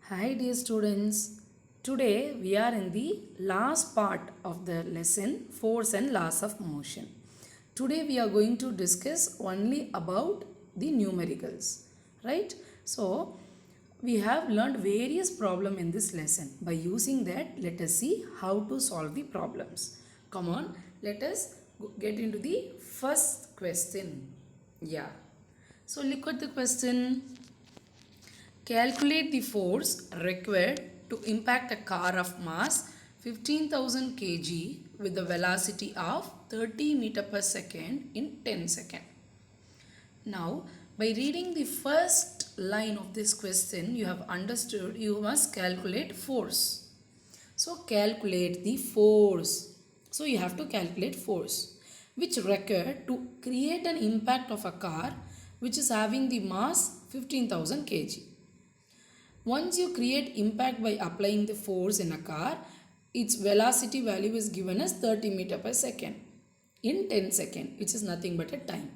Hi dear students, today we are in the last part of the lesson Force and Laws of Motion. Today we are going to discuss only about the numericals, right? So we have learned various problems in this lesson. By using that, let us see how to solve the problems. Come on, let us get into the first question. Yeah. So look at the question. Calculate the force required to impact a car of mass 15,000 kg with the velocity of 30 meter per second in 10 seconds. Now, by reading the first line of this question, you have understood you must calculate force. So, calculate the force. So, you have to calculate force which required to create an impact of a car which is having the mass 15,000 kg. Once you create impact by applying the force in a car, its velocity value is given as 30 meter per second in 10 seconds, which is nothing but a time.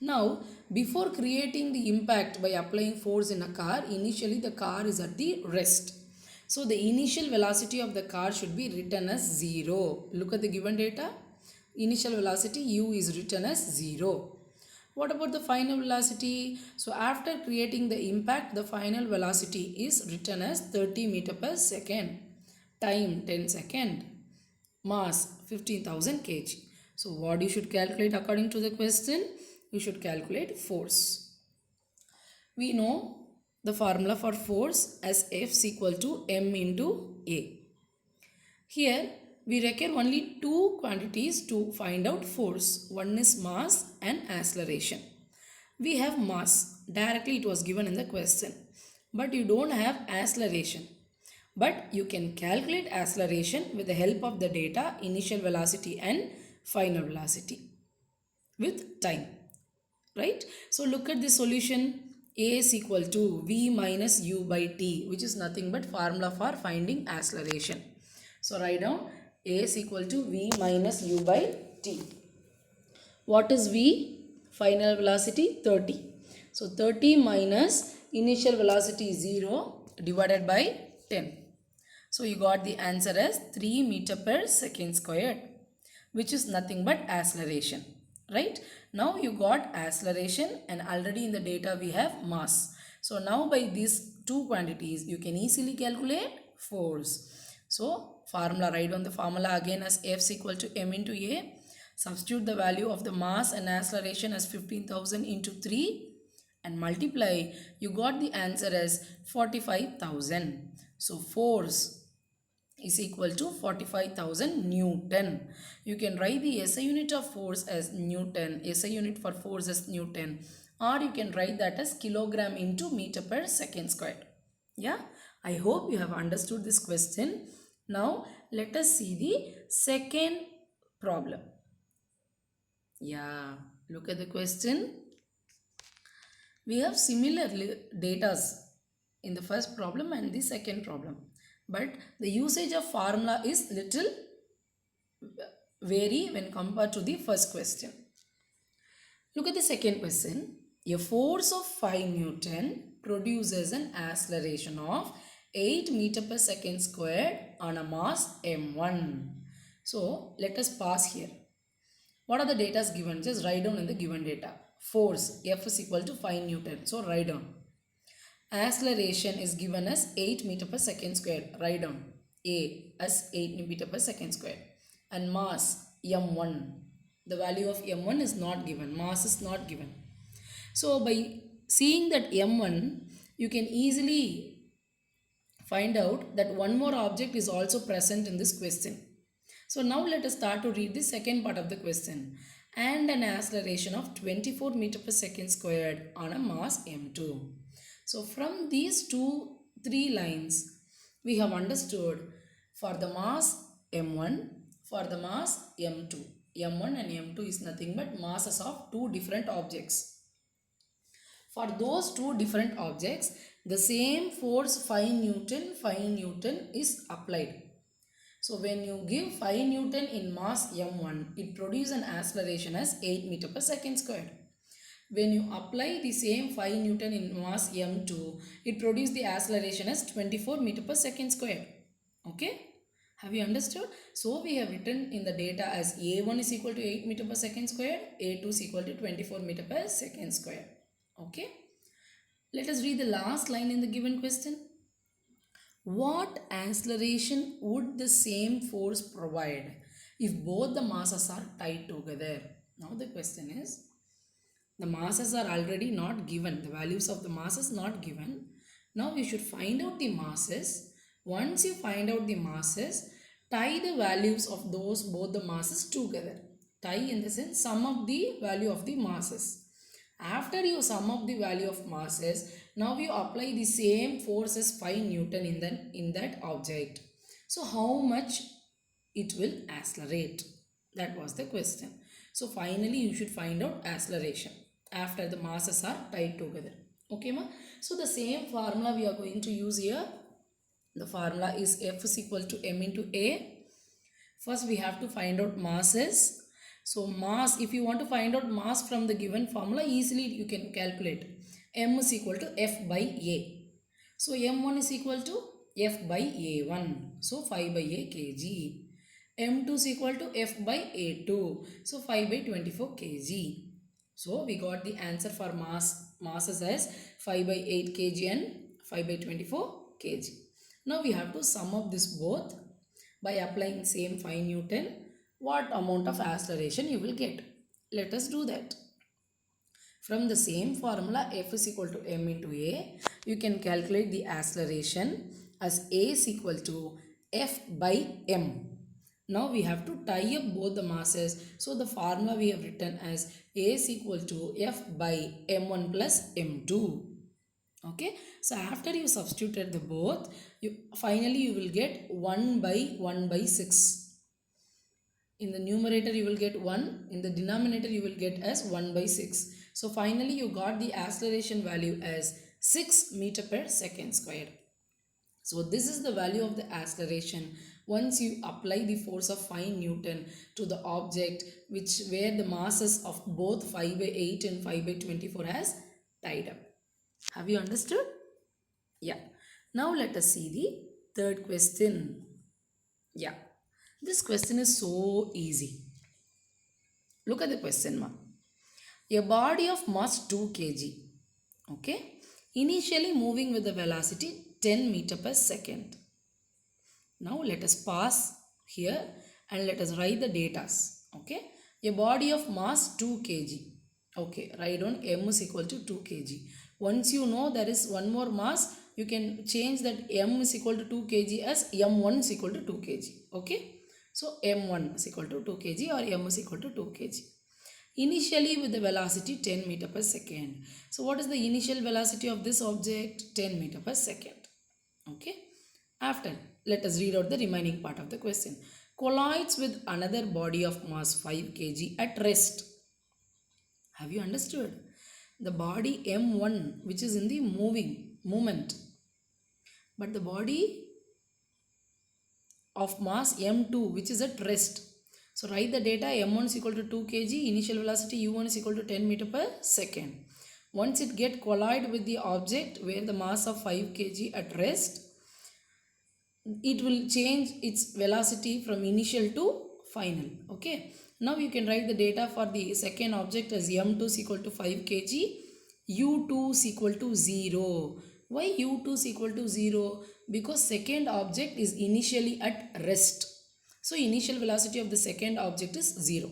Now, before creating the impact by applying force in a car, initially the car is at the rest. So, the initial velocity of the car should be written as 0. Look at the given data. Initial velocity u is written as 0. What about the final velocity? So after creating the impact, the final velocity is written as 30 meter per second. Time 10 second. Mass 15,000 kg. So what you should calculate according to the question? You should calculate force. We know the formula for force as F is equal to m into A. Here we require only two quantities to find out force. One is mass and acceleration. We have mass. Directly it was given in the question. But you don't have acceleration. But you can calculate acceleration with the help of the data, initial velocity and final velocity with time. Right? So look at the solution. A is equal to V minus U by T, which is nothing but formula for finding acceleration. So write down A is equal to V minus U by T. What is V? Final velocity 30. So 30 minus initial velocity 0 divided by 10. So you got the answer as 3 meter per second squared, which is nothing but acceleration. Right? Now you got acceleration and already in the data we have mass. So now by these two quantities you can easily calculate force. So formula, write on the formula again as F is equal to m into A. Substitute the value of the mass and acceleration as 15,000 into 3 and multiply. You got the answer as 45,000. So force is equal to 45,000 Newton. You can write the SI unit of force as Newton, SI unit for force as Newton, or you can write that as kilogram into meter per second squared. Yeah, I hope you have understood this question. Now let us see the second problem. Yeah, look at the question. We have similar datas in the first problem and the second problem. But the usage of formula is little vary when compared to the first question. Look at the second question. A force of 5 Newton produces an acceleration of 8 meter per second squared on a mass m1. So let us pause here. What are the data given? Just write down in the given data. Force F is equal to 5 Newton. So write down. Acceleration is given as 8 meter per second squared. Write down A as 8 meter per second squared. And mass m1. The value of m1 is not given. Mass is not given. So by seeing that m1, you can easily find out that one more object is also present in this question. So now let us start to read the second part of the question. And an acceleration of 24 meter per second squared on a mass m2. So from these three lines, we have understood for the mass m1, for the mass m2. m1 and m2 is nothing but masses of two different objects. For those two different objects, the same force 5 Newton is applied. So when you give 5 Newton in mass m1, it produces an acceleration as 8 meter per second squared. When you apply the same 5 Newton in mass m2, it produces the acceleration as 24 meter per second square. Okay? Have you understood? So we have written in the data as a1 is equal to 8 meter per second square, a2 is equal to 24 meter per second square. Okay? Let us read the last line in the given question. What acceleration would the same force provide if both the masses are tied together? Now the question is, the masses are already not given. The values of the masses not given. Now we should find out the masses. Once you find out the masses, tie the values of those both the masses together. Tie in the sense sum up the value of the masses. After you sum up the value of masses, now you apply the same force as 5 Newton in that object. So how much it will accelerate? That was the question. So finally you should find out acceleration after the masses are tied together. Okay ma? So the same formula we are going to use here. The formula is F is equal to m into A. First we have to find out masses. So mass, if you want to find out mass from the given formula, easily you can calculate. M is equal to F by A. So M1 is equal to F by A1. So 5 by A kg. M2 is equal to F by A2. So 5 by 24 kg. So we got the answer for masses as 5 by 8 kg and 5 by 24 kg. Now we have to sum up this both by applying same 5 Newton. What amount of acceleration you will get? Let us do that. From the same formula F is equal to m into A, you can calculate the acceleration as A is equal to F by m. Now we have to tie up both the masses. So the formula we have written as A is equal to F by m1 plus m2. Okay. So after you substituted the both, finally you will get 1 by 1 by 6. In the numerator you will get 1. In the denominator you will get as 1 by 6. So finally you got the acceleration value as 6 meter per second square. So this is the value of the acceleration once you apply the force of 5 Newton to the object where the masses of both 5 by 8 and 5 by 24 has tied up. Have you understood? Yeah. Now let us see the third question. Yeah. This question is so easy. Look at the question mark. A body of mass 2 kg. Okay. Initially moving with the velocity 10 meter per second. Now let us pause here and let us write the datas. Okay. A body of mass 2 kg. Okay. Write down m is equal to 2 kg. Once you know there is one more mass, you can change that m is equal to 2 kg as m1 is equal to 2 kg. Okay. So m1 is equal to 2 kg or m is equal to 2 kg. Initially with the velocity 10 meter per second. So what is the initial velocity of this object? 10 meter per second. Okay. After, let us read out the remaining part of the question. Collides with another body of mass 5 kg at rest. Have you understood? The body m1 which is in the movement. But the body of mass m2 which is at rest. So write the data. m1 is equal to 2 kg, initial velocity u1 is equal to 10 meter per second. Once it get collide with the object where the mass of 5 kg at rest, it will change its velocity from initial to final. Okay. Now you can write the data for the second object as m2 is equal to 5 kg, u2 is equal to 0. Why u2 is equal to 0? Because second object is initially at rest. So initial velocity of the second object is 0.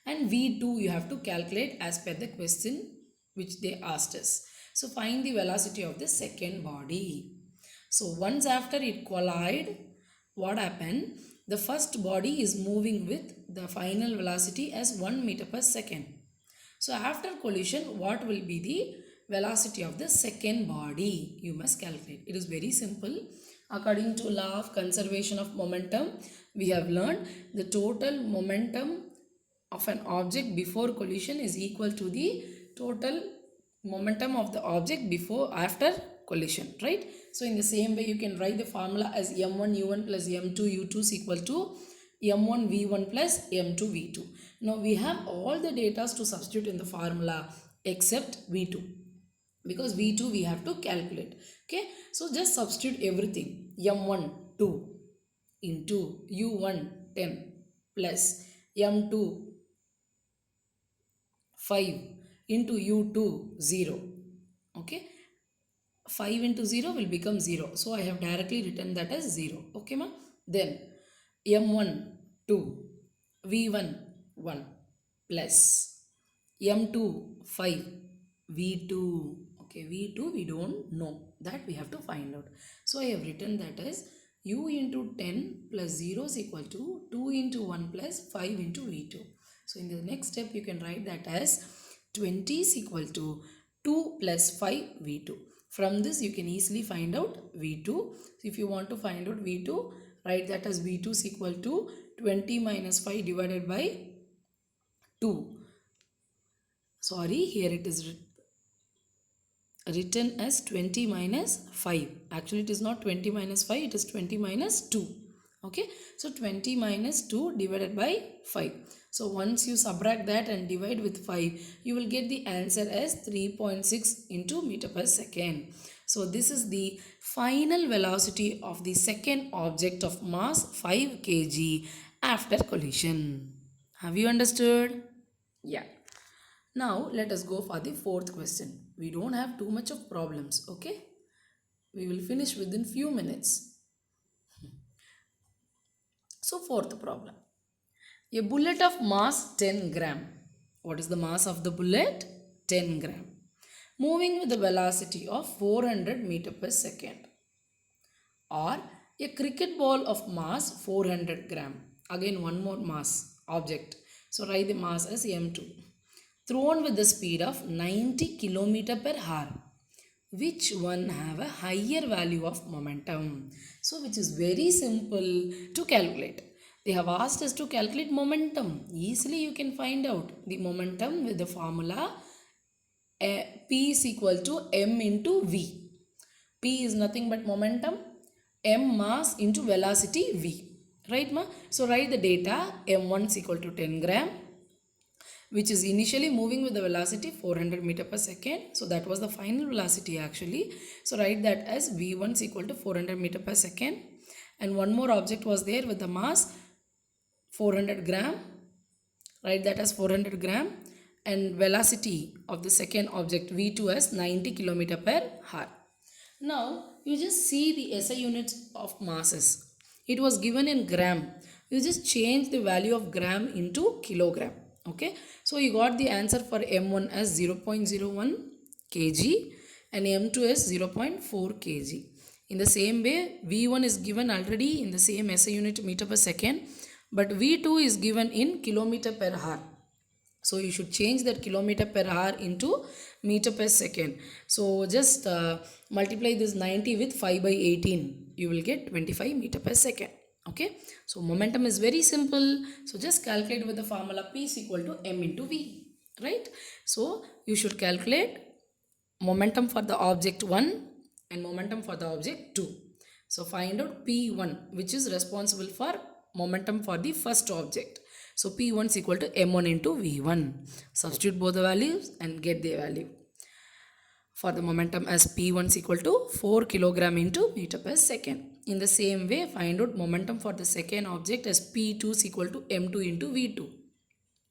And v2 you have to calculate as per the question which they asked us. So find the velocity of the second body. So once after it collide, what happened? The first body is moving with the final velocity as 1 meter per second. So after collision, what will be the velocity of the second body? You must calculate. It is very simple. According to law of conservation of momentum, we have learned the total momentum of an object before collision is equal to the total momentum of the object after collision, right? So in the same way you can write the formula as m1 u1 plus m2 u2 is equal to m1 v1 plus m2 v2. Now we have all the data to substitute in the formula except v2, because v2 we have to calculate. Okay, so just substitute everything. m1 2 into u1 10 plus m2 5 into u2 0. Okay, 5 into 0 will become 0, so I have directly written that as 0. Okay ma. Then m1 2 v1 1 plus m2 5 v2. Okay, v2 we don't know, that we have to find out. So I have written that as u into 10 plus 0 is equal to 2 into 1 plus 5 into v2. So in the next step you can write that as 20 is equal to 2 plus 5 v2. From this you can easily find out v2. So if you want to find out v2, write that as v2 is equal to 20 minus 5 divided by 2. Sorry, here it is written as 20 minus 5. Actually it is not 20 minus 5, it is 20 minus 2. Okay, so 20 minus 2 divided by 5. So once you subtract that and divide with 5, you will get the answer as 3.6 into meter per second. So this is the final velocity of the second object of mass 5 kg after collision. Have you understood? Yeah. Now let us go for the fourth question. We don't have too much of problems, okay? We will finish within few minutes. So fourth problem. A bullet of mass 10 gram. What is the mass of the bullet? 10 gram. Moving with the velocity of 400 meter per second. Or a cricket ball of mass 400 gram. Again one more mass object. So write the mass as m2. Thrown with the speed of 90 km per hour. Which one have a higher value of momentum? So which is very simple to calculate. They have asked us to calculate momentum. Easily you can find out the momentum with the formula P is equal to m into v. P is nothing but momentum, m mass into velocity v. Right ma? So write the data. m1 is equal to 10 gram, which is initially moving with the velocity 400 meter per second. So that was the final velocity actually. So write that as v1 is equal to 400 meter per second. And one more object was there with the mass 400 gram. Write that as 400 gram. And velocity of the second object v2 as 90 km per hour. Now you just see the SI units of masses. It was given in gram. You just change the value of gram into kilogram. Okay, so you got the answer for m1 as 0.01 kg and m2 as 0.4 kg. In the same way, v1 is given already in the same SI unit meter per second, but v2 is given in kilometer per hour. So you should change that kilometer per hour into meter per second. So just multiply this 90 with 5 by 18. You will get 25 meter per second. Okay, so momentum is very simple. So just calculate with the formula P is equal to m into v. Right? So you should calculate momentum for the object 1 and momentum for the object 2. So find out P1, which is responsible for momentum for the first object. So P1 is equal to m1 into v1. Substitute both the values and get the value. For the momentum as P1 is equal to 4 kilogram into meter per second. In the same way, find out momentum for the second object as P2 is equal to m2 into v2.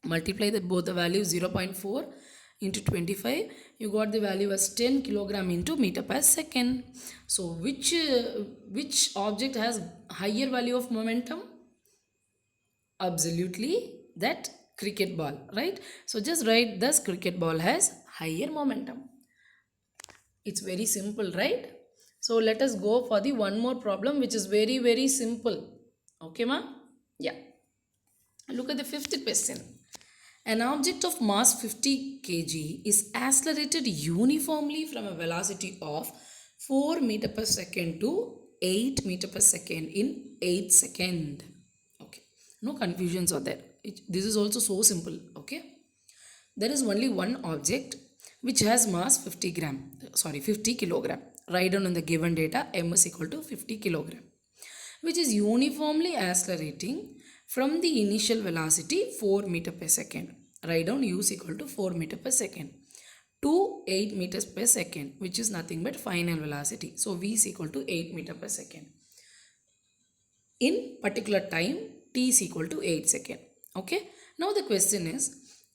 Multiply that both the values 0.4 into 25. You got the value as 10 kilogram into meter per second. So which object has higher value of momentum? Absolutely that cricket ball, right? So just write this cricket ball has higher momentum. It's very simple, right? So let us go for the one more problem which is very, very simple. Okay, ma? Yeah. Look at the fifth question. An object of mass 50 kg is accelerated uniformly from a velocity of 4 meter per second to 8 meter per second in 8 seconds. Okay. No confusions are there. This is also so simple. Okay. There is only one object which has mass 50 kilogram. Write down on the given data m is equal to 50 kilogram, which is uniformly accelerating from the initial velocity 4 meter per second. Write down u is equal to 4 meter per second to 8 meters per second, which is nothing but final velocity. So v is equal to 8 meter per second. In particular time, t is equal to 8 second. Okay. Now the question is,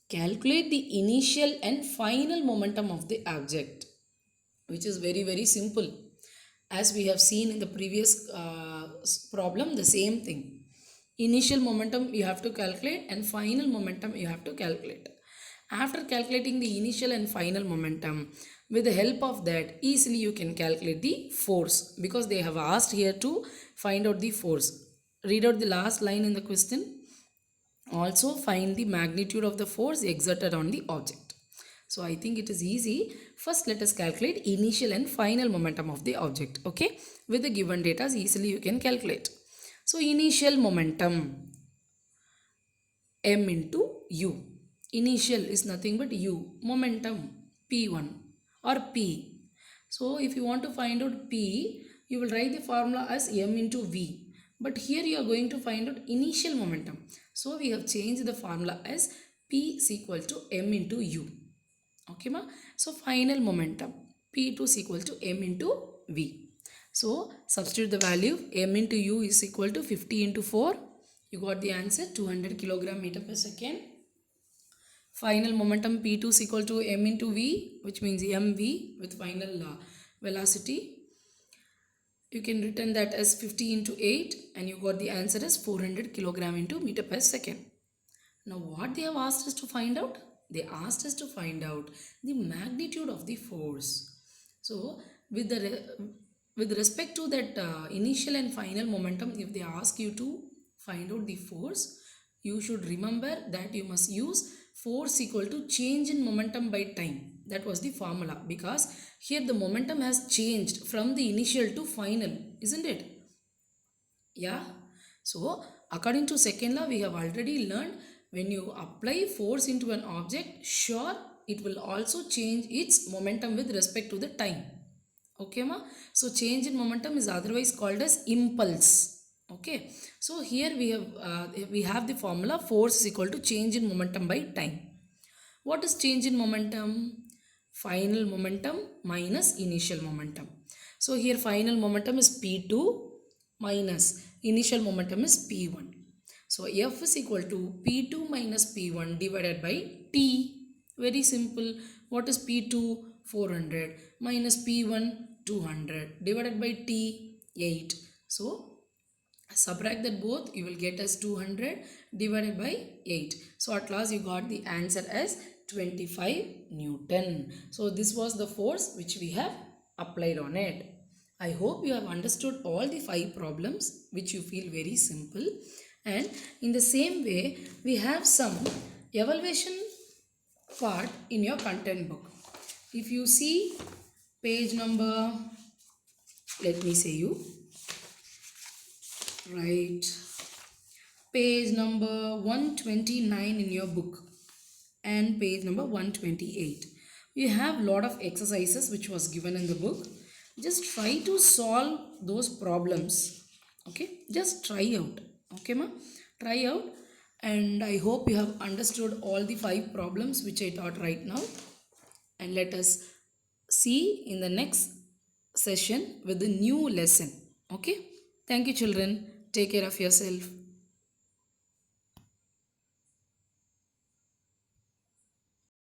calculate the initial and final momentum of the object, which is very, very simple. As we have seen in the previous problem, the same thing. Initial momentum you have to calculate and final momentum you have to calculate. After calculating the initial and final momentum, with the help of that, easily you can calculate the force, because they have asked here to find out the force. Read out the last line in the question. Also find the magnitude of the force exerted on the object. So I think it is easy. First let us calculate initial and final momentum of the object. Okay, with the given data easily you can calculate. So initial momentum, m into u. Initial is nothing but u, momentum p1 or p. So if you want to find out p, you will write the formula as m into v. But here you are going to find out initial momentum. So we have changed the formula as p is equal to m into u. Okay ma? So final momentum p2 is equal to m into v. So substitute the value. M into u is equal to 50 into 4. You got the answer, 200 kilogram meter per second. Final momentum p2 is equal to m into v, which means mv with final velocity. You can written that as 50 into 8 and you got the answer as 400 kilogram into meter per second. Now what they have asked us to find out? They asked us to find out the magnitude of the force. So with respect to that initial and final momentum, if they ask you to find out the force, you should remember that you must use force equal to change in momentum by time. That was the formula, because here the momentum has changed from the initial to final, isn't it? Yeah. So according to second law, we have already learned, when you apply force into an object, sure it will also change its momentum with respect to the time. Okay ma? So change in momentum is otherwise called as impulse. Okay. So here we have the formula force is equal to change in momentum by time. What is change in momentum? Final momentum minus initial momentum. So here final momentum is P2 minus initial momentum is P1. So F is equal to P2 minus P1 divided by T. Very simple. What is P2? 400 minus P1 200 divided by T 8. So subtract that both, you will get as 200 divided by 8. So at last you got the answer as 25 Newton. So this was the force which we have applied on it. I hope you have understood all the 5 problems which you feel very simple. And in the same way, we have some evaluation part in your content book. If you see page number, let me say you, right, page number 129 in your book and page number 128. You have lot of exercises which was given in the book. Just try to solve those problems. Okay, just try out. Okay ma? Try out, and I hope you have understood all the 5 problems which I taught right now. And let us see in the next session with the new lesson. Okay, thank you children. Take care of yourself.